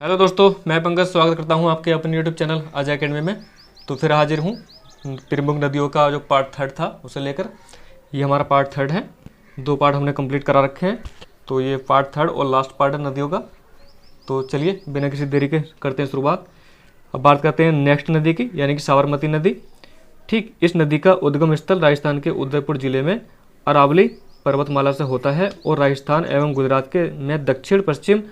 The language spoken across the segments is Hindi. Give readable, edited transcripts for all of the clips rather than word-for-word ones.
हेलो दोस्तों, मैं पंकज स्वागत करता हूं आपके अपने यूट्यूब चैनल अजय अकेडमी में। तो फिर हाजिर हूं प्रमुख नदियों का जो पार्ट थर्ड था उसे लेकर। ये हमारा पार्ट थर्ड है। 2 पार्ट हमने कंप्लीट करा रखे हैं, तो ये पार्ट थर्ड और लास्ट पार्ट है नदियों का। तो चलिए बिना किसी देरी के करते हैं शुरुआत। अब बात करते हैं नेक्स्ट नदी की, यानी कि साबरमती नदी। ठीक, इस नदी का उद्गम स्थल राजस्थान के उदयपुर जिले में अरावली पर्वतमाला से होता है और राजस्थान एवं गुजरात के में दक्षिण पश्चिम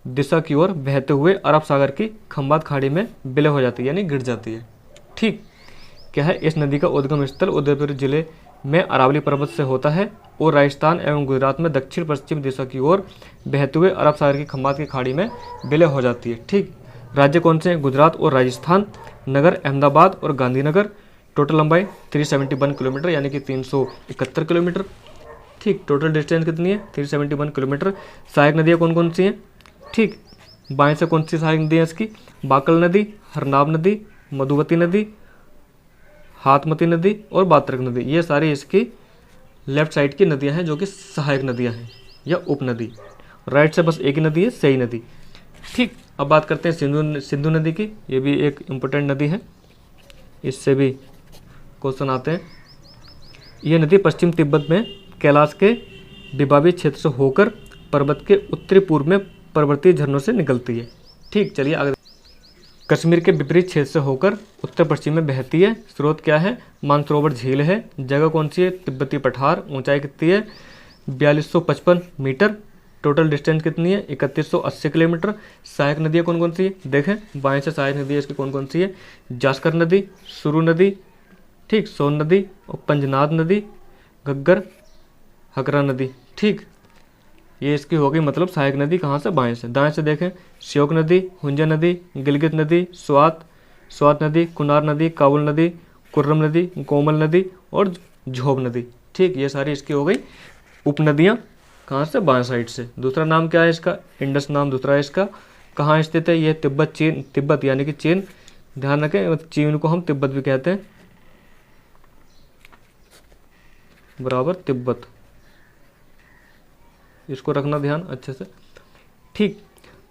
दिशा की ओर बहते हुए अरब सागर की खंबात खाड़ी में विलय हो जाती है, यानी गिर जाती है। ठीक, क्या है, इस नदी का उद्गम स्थल उदयपुर जिले में अरावली पर्वत से होता है और राजस्थान एवं गुजरात में दक्षिण पश्चिम दिशा की ओर बहते हुए अरब सागर की खंबात की खाड़ी में विलय हो जाती है। ठीक, राज्य कौन से हैं? गुजरात और राजस्थान। नगर अहमदाबाद और गांधीनगर। टोटल लंबाई 371 किलोमीटर, यानी कि 371 किलोमीटर। ठीक, टोटल डिस्टेंस कितनी है? 371 किलोमीटर। सहायक नदियाँ कौन कौन सी हैं? ठीक, बाएं से कौन सी सहायक नदी है इसकी? बाकल नदी, हरनाब नदी, मधुवती नदी, हाथमती नदी और बात्रक नदी। ये सारी इसकी लेफ्ट साइड की नदियां हैं जो कि सहायक नदियां हैं या उपनदी। राइट से बस एक ही नदी है, सही नदी। ठीक, अब बात करते हैं सिंधु नदी की। ये भी एक इम्पोर्टेंट नदी है, इससे भी क्वेश्चन आते हैं। यह नदी पश्चिम तिब्बत में कैलाश के विभावी क्षेत्र से होकर पर्वत के उत्तरी पूर्व में पर्वतीय झरनों से निकलती है। ठीक, चलिए आगे। कश्मीर के विपरीत क्षेत्र से होकर उत्तर पश्चिम में बहती है। स्रोत क्या है? मानसरोवर झील है। जगह कौन सी है? तिब्बती पठार। ऊंचाई कितनी है? 4255 मीटर। टोटल डिस्टेंस कितनी है? 3180 किलोमीटर। सहायक नदियाँ कौन कौन सी है? देखें, बाएं से सहायक नदी इसकी कौन कौन सी है? जास्कर नदी, सुरु नदी, ठीक, सोन नदी और पंजनाद नदी, घग्गर, हकरा नदी। ठीक, ये इसकी हो गई मतलब सहायक नदी। कहाँ से? बाएं से। दाएं से देखें, श्योक नदी, हुंजा नदी, गिलगित नदी, स्वात नदी, कुनार नदी, काबुल नदी, कुर्रम नदी, कोमल नदी और झोब नदी। ठीक, ये सारी इसकी हो गई उपनदियाँ। कहाँ से? बाएं साइड से। दूसरा नाम क्या है इसका? इंडस नाम दूसरा है इसका। कहाँ स्थित है? ये तिब्बत, चीन, तिब्बत यानी कि चीन। ध्यान रखें, चीन को हम तिब्बत भी कहते हैं, बराबर तिब्बत। इसको रखना ध्यान अच्छे से। ठीक,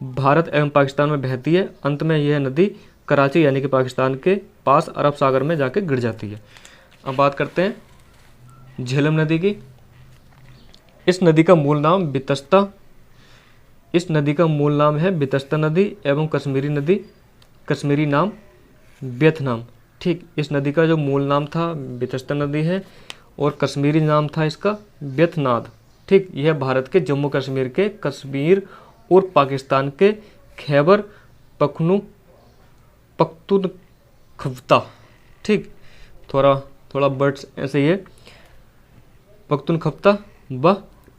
भारत एवं पाकिस्तान में बहती है। अंत में यह नदी कराची यानी कि पाकिस्तान के पास अरब सागर में जाके गिर जाती है। अब बात करते हैं झेलम नदी की। इस नदी का मूल नाम बितस्ता है बितस्ता नदी एवं कश्मीरी नाम व्यथनाम। ठीक, इस नदी का जो मूल नाम था बितस्ता नदी है और कश्मीरी नाम था इसका व्यथनाद। ठीक, यह भारत के जम्मू कश्मीर के कश्मीर और पाकिस्तान के खैबर पख्तूनख्वा, ठीक, थोड़ा वर्ड्स ऐसे ही है, पख्तूनख्वा व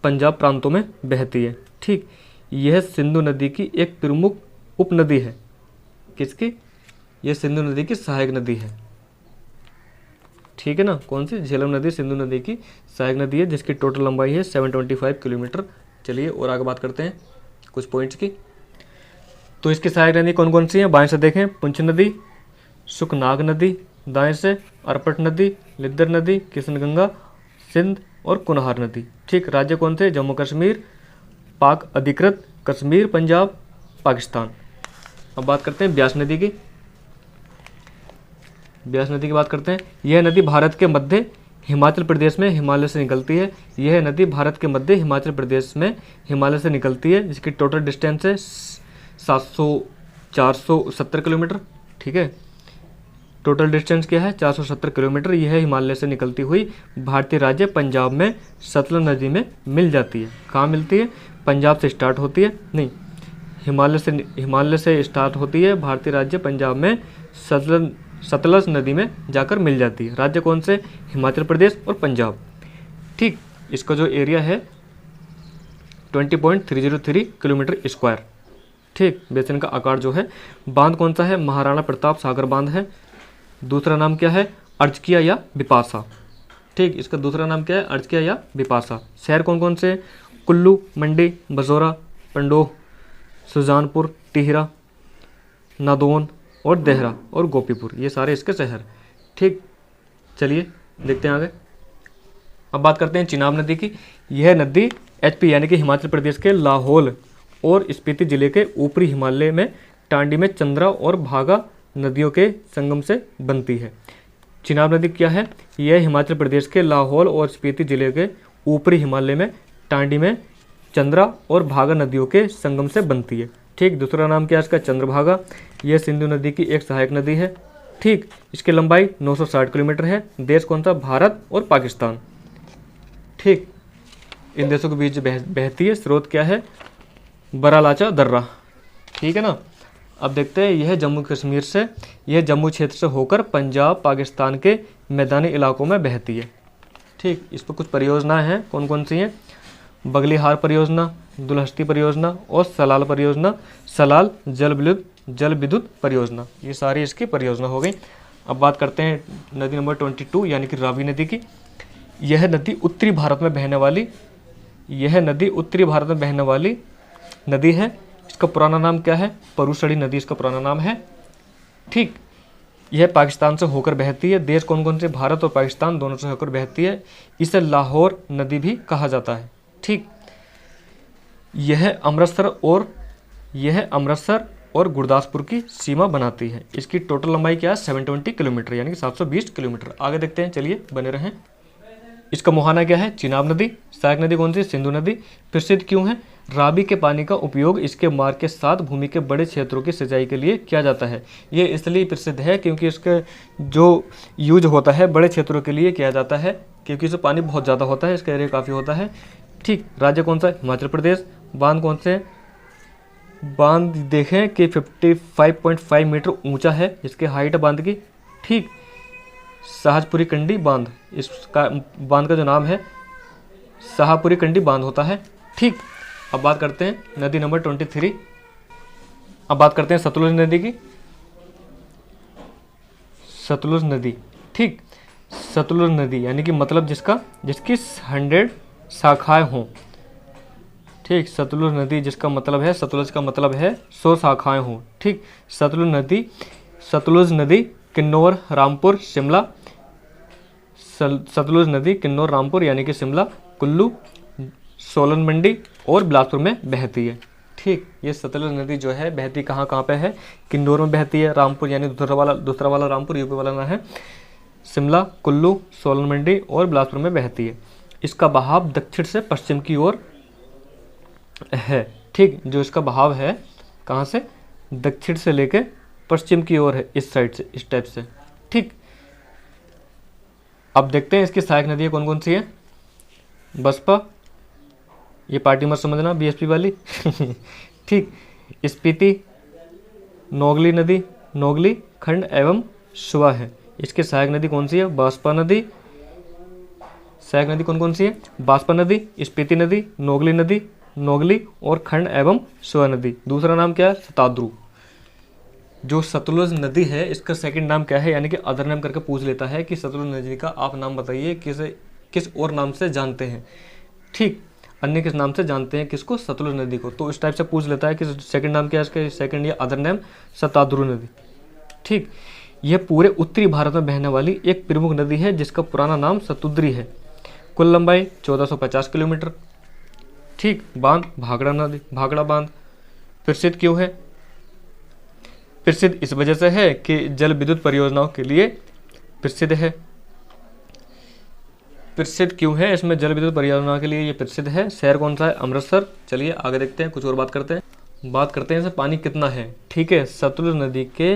पंजाब प्रांतों में बहती है। ठीक, यह सिंधु नदी की एक प्रमुख उपनदी है। किसकी? यह सिंधु नदी की सहायक नदी है। ठीक है ना? कौन सी? झेलम नदी सिंधु नदी की सहायक नदी है, जिसकी टोटल लंबाई है 725 किलोमीटर। चलिए और आगे बात करते हैं कुछ पॉइंट्स की। तो इसकी सहायक नदी कौन कौन सी है? बाएं से देखें, पुंछ नदी, सुखनाग नदी। दाएं से अरपट नदी, लिद्दर नदी, कृष्णगंगा, सिंध और कुनहार नदी। ठीक, राज्य कौन थे? जम्मू कश्मीर, पाक अधिकृत कश्मीर, पंजाब, पाकिस्तान। अब बात करते हैं ब्यास नदी की। ब्यास नदी की बात करते हैं। यह नदी भारत के मध्य हिमाचल प्रदेश में हिमालय से निकलती है। यह नदी भारत के मध्य हिमाचल प्रदेश में हिमालय से निकलती है, जिसकी टोटल डिस्टेंस है 470 किलोमीटर। ठीक है, टोटल डिस्टेंस क्या है? 470 किलोमीटर। यह हिमालय से निकलती हुई भारतीय राज्य पंजाब में सतलज नदी में मिल जाती है। कहाँ मिलती है? पंजाब से स्टार्ट होती है, नहीं, हिमालय से स्टार्ट होती है, भारतीय राज्य पंजाब में सतलज नदी में जाकर मिल जाती है। राज्य कौन से? हिमाचल प्रदेश और पंजाब। ठीक, इसका जो एरिया है 20.303 किलोमीटर स्क्वायर। ठीक, बेसिन का आकार जो है। बांध कौन सा है? महाराणा प्रताप सागर बांध है। दूसरा नाम क्या है? अर्जकिया या बिपाशा। ठीक, इसका दूसरा नाम क्या है? अर्जकिया या बिपाशा। शहर कौन कौन से? कुल्लू, मंडी, बजौरा, पंडोह, सुजानपुर, टिहरा, नादौन और देहरा और गोपीपुर। ये सारे इसके शहर। ठीक, चलिए देखते हैं आगे। अब बात करते हैं चिनाब नदी की। यह नदी एचपी यानी कि हिमाचल प्रदेश के लाहौल और स्पीति जिले के ऊपरी हिमालय में टांडी में चंद्रा और भागा नदियों के संगम से बनती है। चिनाब नदी क्या है? यह हिमाचल प्रदेश के लाहौल और स्पीति जिले के ऊपरी हिमालय में टांडी में चंद्रा और भागा नदियों के संगम से बनती है। ठीक, दूसरा नाम क्या है इसका? चंद्रभागा। यह सिंधु नदी की एक सहायक नदी है। ठीक, इसकी लंबाई 960 किलोमीटर है। देश कौन सा? भारत और पाकिस्तान। ठीक, इन देशों के बीच बहती है। स्रोत क्या है? बरालाचा दर्रा। ठीक है ना। अब देखते हैं, यह जम्मू कश्मीर से, यह जम्मू क्षेत्र से होकर पंजाब पाकिस्तान के मैदानी इलाकों में बहती है। ठीक, इस पर कुछ परियोजनाएं हैं। कौन कौन सी हैं? बगलीहार परियोजना, दुलहस्ती परियोजना और सलाल परियोजना, सलाल जल विद्युत परियोजना। ये सारी इसकी परियोजना हो गई। अब बात करते हैं नदी नंबर 22 यानी कि रावी नदी की। यह नदी उत्तरी भारत में बहने वाली नदी है। इसका पुराना नाम क्या है? परुसड़ी नदी इसका पुराना नाम है। ठीक, यह पाकिस्तान से होकर बहती है। देश कौन कौन से? भारत और पाकिस्तान दोनों से होकर बहती है। इसे लाहौर नदी भी कहा जाता है। ठीक, यह अमृतसर और गुरदासपुर की सीमा बनाती है। इसकी टोटल लंबाई क्या है? 720 किलोमीटर यानी कि 720 किलोमीटर। आगे देखते हैं, चलिए बने रहें। इसका मुहाना क्या है? चिनाब नदी। सहायक नदी कौन सी? सिंधु नदी। प्रसिद्ध क्यों है? रावी के पानी का उपयोग इसके मार्ग के साथ भूमि के बड़े क्षेत्रों की सिंचाई के लिए किया जाता है। ये इसलिए प्रसिद्ध है क्योंकि इसका जो यूज होता है बड़े क्षेत्रों के लिए किया जाता है, क्योंकि इसमें पानी बहुत ज़्यादा होता है, इसका एरिया काफ़ी होता है। ठीक, राज्य कौन सा? हिमाचल प्रदेश। बांध कौन से? बांध देखें कि 55.5 मीटर ऊंचा है इसके हाइट बांध की। ठीक, शाहजपुरी कंडी बांध, इसका बांध का जो नाम है शाहपुरी कंडी बांध होता है। ठीक, अब बात करते हैं नदी नंबर 23। अब बात करते हैं सतलुज नदी की। सतलुज नदी। ठीक, सतलुज नदी यानी कि मतलब जिसकी 100 शाखाएं हों। ठीक, सतलुज नदी जिसका मतलब है, सतलुज का मतलब है 100 शाखाएं हों। ठीक, सतलुज नदी किन्नौर, रामपुर, शिमला, सतलुज नदी किन्नौर, रामपुर यानी कि शिमला, कुल्लू, सोलन मंडी और बिलासपुर में बहती है। ठीक, ये सतलुज नदी जो है बहती कहाँ पे है? किन्नौर में बहती है, रामपुर यानी दूसरा वाला रामपुर यूपी वाला ना है, शिमला, कुल्लू, सोलन मंडी और बिलासपुर में बहती है। इसका बहाव दक्षिण से पश्चिम की ओर है। ठीक, जो इसका बहाव है कहाँ से? दक्षिण से लेके पश्चिम की ओर है, इस साइड से, इस टाइप से। ठीक, अब देखते हैं इसकी सहायक नदियाँ कौन कौन सी है। बसपा, ये पार्टी मत समझना, बीएसपी वाली। ठीक, स्पीति, नोगली नदी, नोगली खंड एवं सुआ है। इसकी सहायक नदी कौन सी है? बासपा नदी। सहायक नदी कौन कौन सी है? बासपा नदी, स्पीति नदी, नोगली नदी, नोगली और खंड एवं सुआ नदी। दूसरा नाम क्या है? शताद्रु। जो सतलुज नदी है इसका सेकंड नाम क्या है, यानी कि अदर नेम करके पूछ लेता है कि सतलुज नदी का आप नाम बताइए, किस और नाम से जानते हैं। ठीक, अन्य किस नाम से जानते हैं किसको? सतलुज नदी को। तो इस टाइप से पूछ लेता है कि सेकंड नाम क्या है इसका, सेकंड या अदर नेम शताद्रु नदी। ठीक, यह पूरे उत्तरी भारत में बहने वाली एक प्रमुख नदी है जिसका पुराना नाम सतुद्री है। कुल लंबाई 1450 किलोमीटर। ठीक, बांध भाखड़ा बांध। प्रसिद्ध क्यों है? प्रसिद्ध इस वजह से है कि जल विद्युत परियोजनाओं के लिए प्रसिद्ध है। प्रसिद्ध क्यों है? इसमें जल विद्युत परियोजना के लिए ये प्रसिद्ध है। शहर कौन सा है? अमृतसर। चलिए आगे देखते हैं, कुछ और बात करते हैं इसमें पानी कितना है। ठीक है, सतलुज नदी के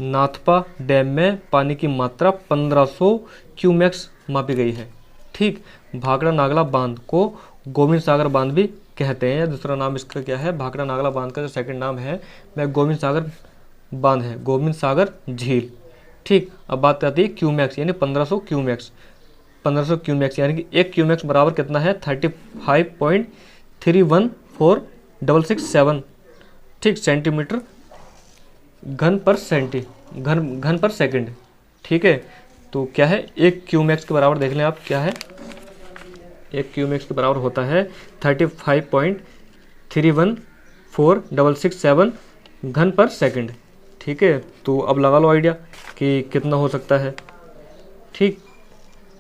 नाथपा डैम में पानी की मात्रा 1500 क्यूमेक्स मापी गई है। ठीक, भाखड़ा नागला बांध को गोविंद सागर बांध भी कहते हैं। दूसरा नाम इसका क्या है? भाखड़ा नागला बांध का जो सेकंड नाम है वह गोविंद सागर बांध है, गोविंद सागर झील। ठीक, अब बात आती है क्यूमेक्स यानी 1500 क्यूमेक्स। 1500 क्यूमेक्स यानी कि 1 क्यूमेक्स बराबर कितना है? 35.314667। ठीक, सेंटीमीटर घन पर सेकंड। ठीक है, तो क्या है 1 क्यूमेक्स के बराबर? देख लें आप क्या है, 1 क्यूमेक्स के बराबर होता है 35.314667 घन पर सेकंड। ठीक है, तो अब लगा लो आइडिया कि कितना हो सकता है। ठीक,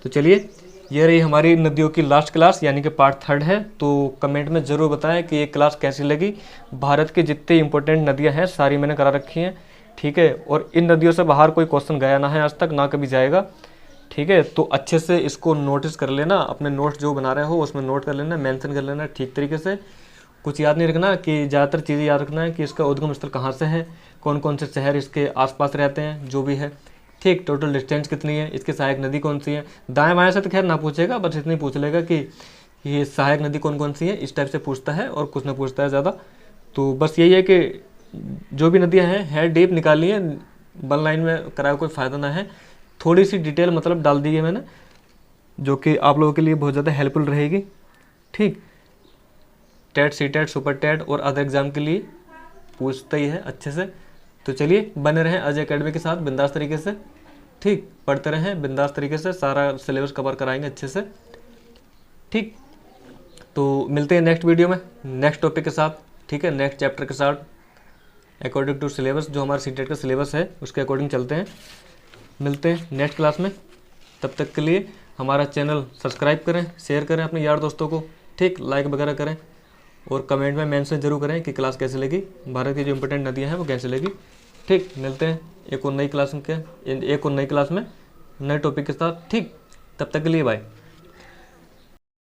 तो चलिए ये रही हमारी नदियों की लास्ट क्लास, यानी कि पार्ट 3 है। तो कमेंट में ज़रूर बताएं कि ये क्लास कैसी लगी। भारत की जितनी इंपॉर्टेंट नदियां हैं सारी मैंने करा रखी हैं, ठीक है। और इन नदियों से बाहर कोई क्वेश्चन गया ना है आज तक, ना कभी जाएगा, ठीक है। तो अच्छे से इसको नोटिस कर लेना, अपने नोट्स जो बना रहे हो उसमें नोट कर लेना, मेंशन कर लेना ठीक तरीके से। कुछ याद नहीं रखना, कि ज़्यादातर चीज़ें याद रखना है कि इसका उद्गम स्थल कहाँ से है, कौन कौन से शहर इसके आसपास रहते हैं, जो भी है, ठीक। टोटल डिस्टेंस कितनी है, इसकी सहायक नदी कौन सी है। दाएं बाएं से तो खैर ना पूछेगा, बस इतनी पूछ लेगा कि ये सहायक नदी कौन कौन सी है, इस टाइप से पूछता है, और कुछ ना पूछता है ज़्यादा। तो बस यही है कि जो भी नदियाँ हैं हेड डीप निकालनी है, वन लाइन में कराया कोई फ़ायदा ना है। थोड़ी सी डिटेल मतलब डाल दी है मैंने, जो कि आप लोगों के लिए बहुत ज़्यादा हेल्पफुल रहेगी, ठीक। TET, C TET, super TET और अदर एग्ज़ाम के लिए पूछता ही है अच्छे से। तो चलिए बने रहें अजय अकेडमी के साथ बिंदास तरीके से, ठीक। पढ़ते रहें बिंदास तरीके से, सारा सिलेबस कवर कराएंगे अच्छे से, ठीक। तो मिलते हैं नेक्स्ट वीडियो में नेक्स्ट टॉपिक के साथ, ठीक है, नेक्स्ट चैप्टर के साथ, अकॉर्डिंग टू सिलेबस। जो हमारा सीटेट का सिलेबस है उसके अकॉर्डिंग चलते हैं। मिलते हैं नेक्स्ट क्लास में, तब तक के लिए हमारा चैनल सब्सक्राइब करें, शेयर करें अपने यार दोस्तों को, ठीक, लाइक वगैरह करें, और कमेंट में मेंशन जरूर करें कि क्लास कैसे लगी, भारत की जो इंपॉर्टेंट नदियाँ हैं वो कैसे लगी, ठीक। मिलते हैं एक और नई क्लास में नए टॉपिक के साथ, ठीक। तब तक के लिए बाय।